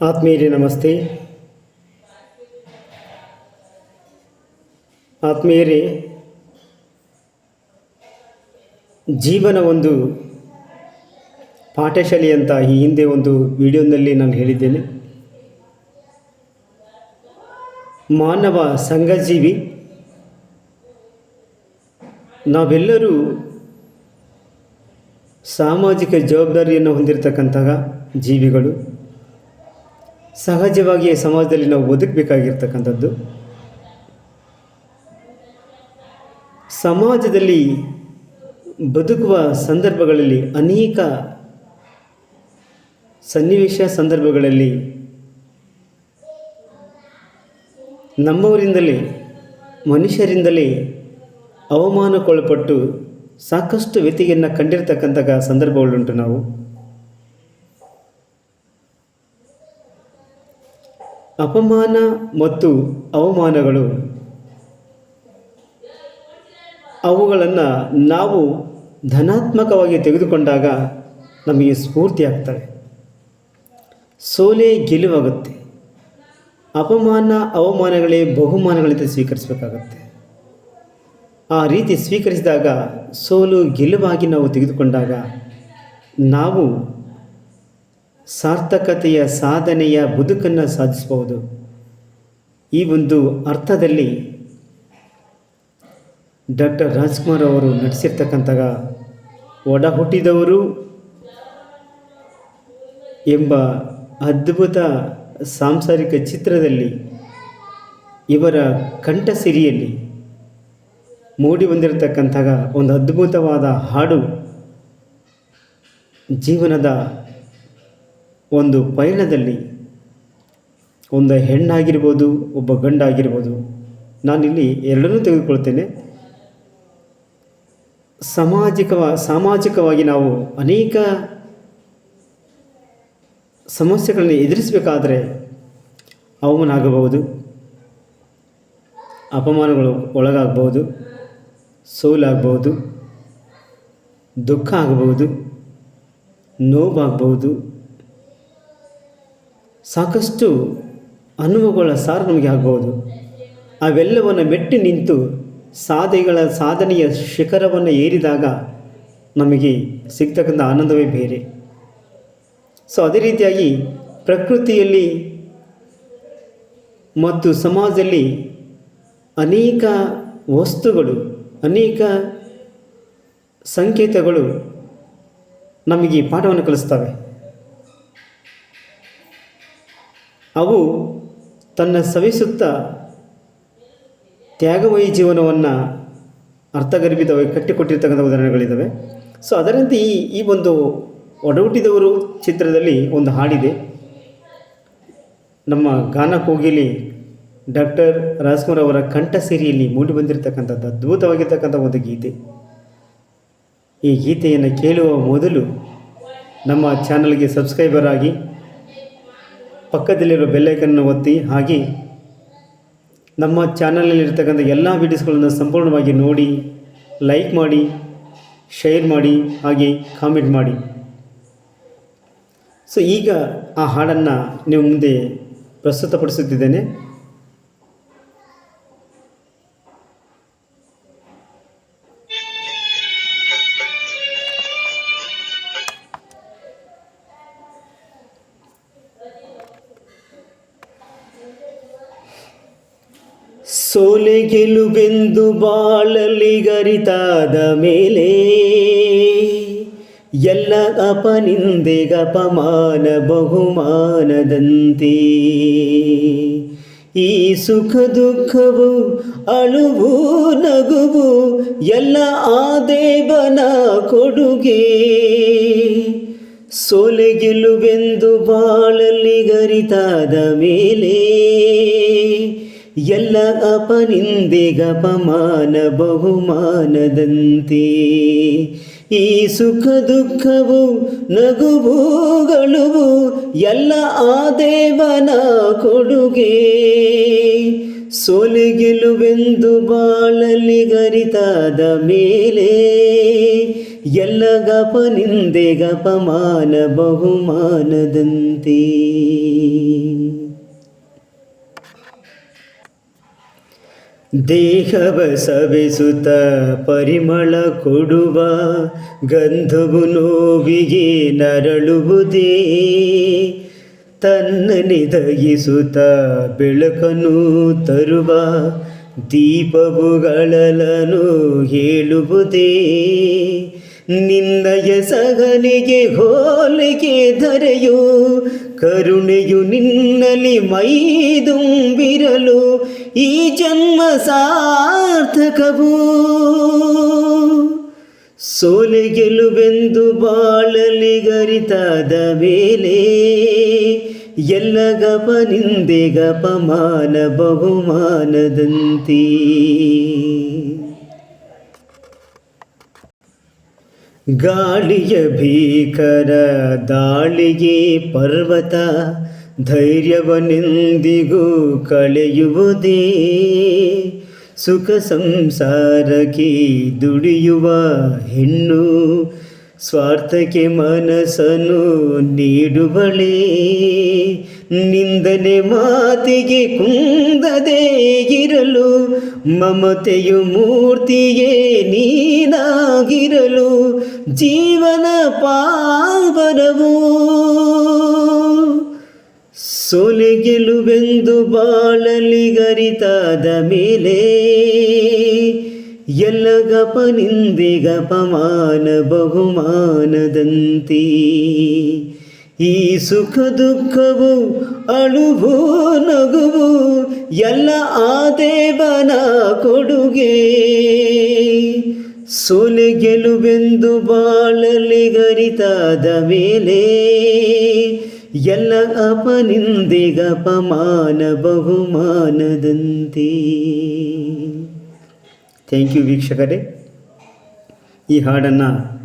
ಆತ್ಮೀಯರೇ ನಮಸ್ತೆ. ಆತ್ಮೀಯರೇ, ಜೀವನ ಒಂದು ಪಾಠಶಾಲೆ ಅಂತ ಈ ಹಿಂದೆ ಒಂದು ವಿಡಿಯೋನಲ್ಲಿ ನಾನು ಹೇಳಿದ್ದೇನೆ. ಮಾನವ ಸಂಘಜೀವಿ. ನಾವೆಲ್ಲರೂ ಸಾಮಾಜಿಕ ಜವಾಬ್ದಾರಿಯನ್ನು ಹೊಂದಿರತಕ್ಕಂತಹ ಜೀವಿಗಳು. ಸಹಜವಾಗಿ ಸಮಾಜದಲ್ಲಿ ನಾವು ಬದುಕಬೇಕಾಗಿರ್ತಕ್ಕಂಥದ್ದು. ಸಮಾಜದಲ್ಲಿ ಬದುಕುವ ಸಂದರ್ಭಗಳಲ್ಲಿ ಅನೇಕ ಸನ್ನಿವೇಶ ಸಂದರ್ಭಗಳಲ್ಲಿ ನಮ್ಮವರಿಂದಲೇ ಮನುಷ್ಯರಿಂದಲೇ ಅವಮಾನಕ್ಕೊಳಪಟ್ಟು ಸಾಕಷ್ಟು ವ್ಯತಿಯನ್ನು ಕಂಡಿರ್ತಕ್ಕಂತಹ ಸಂದರ್ಭಗಳುಂಟು. ನಾವು ಅಪಮಾನ ಮತ್ತು ಅವಮಾನಗಳು ಅವುಗಳನ್ನು ನಾವು ಧನಾತ್ಮಕವಾಗಿ ತೆಗೆದುಕೊಂಡಾಗ ನಮಗೆ ಸ್ಫೂರ್ತಿ ಆಗ್ತವೆ. ಸೋಲೆ ಗೆಲುವಾಗುತ್ತೆ. ಅಪಮಾನ ಅವಮಾನಗಳೇ ಬಹುಮಾನಗಳಿಂದ ಸ್ವೀಕರಿಸಬೇಕಾಗತ್ತೆ. ಆ ರೀತಿ ಸ್ವೀಕರಿಸಿದಾಗ, ಸೋಲು ಗೆಲುವಾಗಿ ನಾವು ತೆಗೆದುಕೊಂಡಾಗ ನಾವು ಸಾರ್ಥಕತೆಯ ಸಾಧನೆಯ ಬದುಕನ್ನು ಸಾಧಿಸಬಹುದು. ಈ ಒಂದು ಅರ್ಥದಲ್ಲಿ ಡಾಕ್ಟರ್ ರಾಜ್ಕುಮಾರ್ ಅವರು ನಟಿಸಿರ್ತಕ್ಕಂತಹ ಒಡ ಹುಟ್ಟಿದವರು ಎಂಬ ಅದ್ಭುತ ಸಾಂಸಾರಿಕ ಚಿತ್ರದಲ್ಲಿ ಇವರ ಕಂಠಸಿರಿಯಲ್ಲಿ ಮೂಡಿ ಬಂದಿರತಕ್ಕಂತಹ ಒಂದು ಅದ್ಭುತವಾದ ಹಾಡು ಜೀವನದ ಒಂದು ಪಯಣದಲ್ಲಿ ಒಂದು ಹೆಣ್ಣಾಗಿರ್ಬೋದು, ಒಬ್ಬ ಗಂಡಾಗಿರ್ಬೋದು, ನಾನಿಲ್ಲಿ ಎರಡನ್ನೂ ತೆಗೆದುಕೊಳ್ತೇನೆ. ಸಾಮಾಜಿಕವಾಗಿ ನಾವು ಅನೇಕ ಸಮಸ್ಯೆಗಳನ್ನು ಎದುರಿಸಬೇಕಾದರೆ ಅವಮಾನ ಆಗಬಹುದು, ಅಪಮಾನಗಳು ಒಳಗಾಗಬಹುದು, ಸೋಲಾಗಬಹುದು, ದುಃಖ ಆಗಬಹುದು, ನೋವಾಗಬಹುದು. ಸಾಕಷ್ಟು ಅನುಭವಗಳ ಸಾರ ನಮಗೆ ಆಗ್ಬೋದು. ಅವೆಲ್ಲವನ್ನು ಮೆಟ್ಟಿ ನಿಂತು ಸಾಧನೆಯ ಶಿಖರವನ್ನು ಏರಿದಾಗ ನಮಗೆ ಸಿಗ್ತಕ್ಕಂಥ ಆನಂದವೇ ಬೇರೆ. ಸೊ ಅದೇ ರೀತಿಯಾಗಿ ಪ್ರಕೃತಿಯಲ್ಲಿ ಮತ್ತು ಸಮಾಜದಲ್ಲಿ ಅನೇಕ ವಸ್ತುಗಳು, ಅನೇಕ ಸಂಕೇತಗಳು ನಮಗೆ ಪಾಠವನ್ನು ಕಲಿಸ್ತವೆ. ಅವು ತನ್ನ ಸವಿಸುತ್ತಾ ತ್ಯಾಗಮಯಿ ಜೀವನವನ್ನು ಅರ್ಥಗರ್ಭಿತವಾಗಿ ಕಟ್ಟಿಕೊಟ್ಟಿರ್ತಕ್ಕಂಥ ಉದಾಹರಣೆಗಳಿದ್ದಾವೆ. ಸೊ ಅದರಂತೆ ಈ ಒಂದು ಒಡಹುಟ್ಟಿದವರು ಚಿತ್ರದಲ್ಲಿ ಒಂದು ಹಾಡಿದೆ. ನಮ್ಮ ಗಾನ ಕೋಗಿಲೆ ಡಾಕ್ಟರ್ ರಾಜ್ಕುಮಾರ್ ಅವರ ಕಂಠಸಿರಿಯಲ್ಲಿ ಮೂಡಿ ಬಂದಿರತಕ್ಕಂಥದ್ದು ಅದ್ಭುತವಾಗಿರ್ತಕ್ಕಂಥ ಒಂದು ಗೀತೆ. ಈ ಗೀತೆಯನ್ನು ಕೇಳುವ ಮೊದಲು ನಮ್ಮ ಚಾನಲ್ಗೆ ಸಬ್ಸ್ಕ್ರೈಬರ್ ಆಗಿ, ಪಕ್ಕದಲ್ಲಿರೋ ಬೆಲ್ಲೈಕನ್ನು ಒತ್ತಿ, ಹಾಗೆ ನಮ್ಮ ಚಾನಲಲ್ಲಿರ್ತಕ್ಕಂಥ ಎಲ್ಲ ವೀಡಿಯೋಸ್ಗಳನ್ನು ಸಂಪೂರ್ಣವಾಗಿ ನೋಡಿ, ಲೈಕ್ ಮಾಡಿ, ಶೇರ್ ಮಾಡಿ, ಹಾಗೆ ಕಾಮೆಂಟ್ ಮಾಡಿ. ಸೊ ಈಗ ಆ ಹಾಡನ್ನು ನೀವು ಮುಂದೆ ಪ್ರಸ್ತುತಪಡಿಸುತ್ತಿದ್ದೇನೆ. ಸೋಲೆ ಗೆಲುವೆಂದು ಬಾಳಲಿ ಗರಿತಾದ ಮೇಲೆ ಎಲ್ಲ ಅಪನಿಂದೆಗಪಮಾನ ಬಹುಮಾನದಂತೆ ಈ ಸುಖ ದುಃಖವು ಅಳುವು ನಗುವು ಎಲ್ಲ ಆ ದೇವನ ಕೊಡುಗೆ. ಸೋಲೆ ಗೆಲುವೆಂದು ಬಾಳಲಿ ಗರಿತಾದ ಮೇಲೆ ಎಲ್ಲ ಅಪನಿಂದೆಗಪಮಾನ ಬಹುಮಾನದಂತೆ ಈ ಸುಖ ದುಃಖವು ನಗುವುಗಳು ಎಲ್ಲ ಆ ದೇವನ ಕೊಡುಗೆ. ಸೋಲೆ ಗೆಲುವೆಂದು ಬಾಳಲಿ ಗರಿತಾದ ಮೇಲೆ ಎಲ್ಲ ಗಪ ನಿಂದೆ ಗಪಮಾನ ಬಹುಮಾನದಂತೆ. ದೇಹವ ಸವೆಸುತ್ತ ಪರಿಮಳ ಕೊಡುವ ಗಂಧವು ನೋವಿಗೆ ನರಳುವುದೇ, ತನ್ನನೆ ದಹಿಸುತ್ತ ಬೆಳಕನ್ನು ತರುವ ದೀಪವುಗಳನು ಹೇಳುವುದೇ. ನಿನ್ನಯ ಸಹನೆಗೆ ಹೋಲಿಕೆ ಧರೆಯು, ಕರುಣೆಯು ನಿನ್ನಲಿ ಮೈದುಂಬಿರಲು ಈ ಜನ್ಮ ಸಾರ್ಥಕವು. ಸೋಲೆ ಗೆಲುವೆಂದು ಬಾಳಲಿ ಗರಿತಾದ ಮೇಲೆ, ಎಲ್ಲ ಗಪ ನಿಂದೆ ಗಪಮಾನ ಬಹುಮಾನದಂತೆ. ಗಾಳಿಯ ಭೀಕರ ದಾಳಿಗೆ ಪರ್ವತ ಧೈರ್ಯವನೆಂದಿಗೂ ಕಳೆಯುವುದೇ, ಸುಖ ಸಂಸಾರಕ್ಕೆ ದುಡಿಯುವ ಹೆಣ್ಣು ಸ್ವಾರ್ಥಕ್ಕೆ ಮನಸ್ಸನ್ನು ನೀಡುವಳೇ. ನಿಂದನೆ ಮಾತಿಗೆ ಕುಂದದೇ ಇರಲು, ಮಮತೆಯು ಮೂರ್ತಿಯೇ ನೀನಾಗಿರಲು ಜೀವನ ಪಾವನವು. ಸೋಲೆ ಗೆಲುವೆಂದು ಬಾಳಲಿ ಗರಿತಾದ ಮೇಲೆ, ಎಲ್ಲ ಗಪ ನಿಂದೆ ಗಪಮಾನ ಬಹುಮಾನದಂತೆ. ಈ ಸುಖ ದುಃಖವು ಅಳುವು ನಗುವು ಎಲ್ಲ ಆ ದೇವನ ಕೊಡುಗೆ. ಸೋಲೆ ಗೆಲುವೆಂದು ಬಾಳಲಿ ಗರಿತಾದ ಮೇಲೆ, ಎಲ್ಲ ಅಪನಿಂದೆ ಗಪಮಾನ ಬಹುಮಾನದಂತೆ. ಥ್ಯಾಂಕ್ ಯು ವೀಕ್ಷಕರೇ. ಈ ಹಾಡನ್ನು